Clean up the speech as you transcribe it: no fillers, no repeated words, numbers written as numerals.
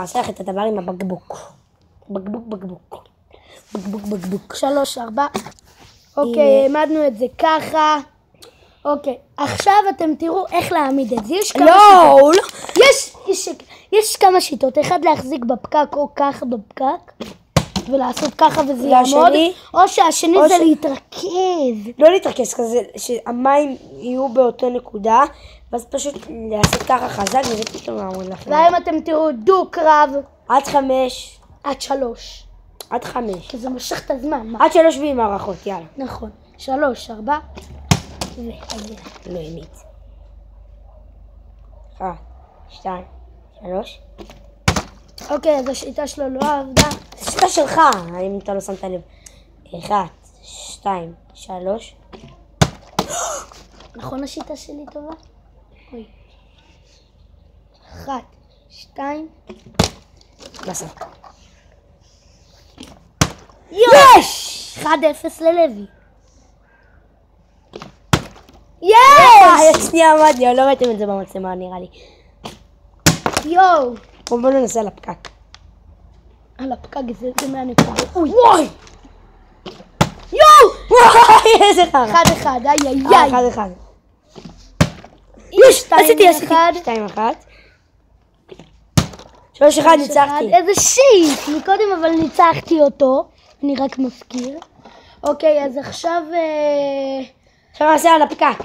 נעשה לך את הדבר עם הבקבוק. בקבוק. 3, 4. אוקיי, העמדנו את זה ככה. אוקיי, עכשיו אתם תראו איך להעמיד את זה. יש כמה שיטות. אחד להחזיק בפקק או ככה בפקק, ולעשות ככה וזה יעמוד. או שהשני זה להתרכז. לא להתרכז כזה, שהמים יהיו באותו נקודה, ואז פשוט לעשות ככה חזק וזה פתאום לעמוד לכם. ואם אתם תראו דו קרב. עד 5. עד 3. עד 5. כי זה משך את הזמן. עד 3 ועם מערכות, יאללה. נכון. 3, 4. לא אמת. 1, 2, 3. אוקיי, אז השיטה שלו לא עבדה. השיטה שלך, אם אתה לא שמת לב. 1, 2, 3. נכון השיטה שלי טובה? אוי. 1, 2. בסוף. יש! 1-0 ללוי. יש! שנייה עמדתי, לא ראיתם את זה במצלמה נראה לי. יואו! בואו ננסה על הפקק. על הפקק זה מהנקודה. אוי! וואי! יואו! וואי! איזה חרא. 1-1, איי. 1-1. יש! עשיתי 2-1. 3-1 ניצחתי. איזה שיט! מקודם אבל ניצחתי אותו. אני רק מזכיר. אוקיי, אז עכשיו נעשה על הפקק.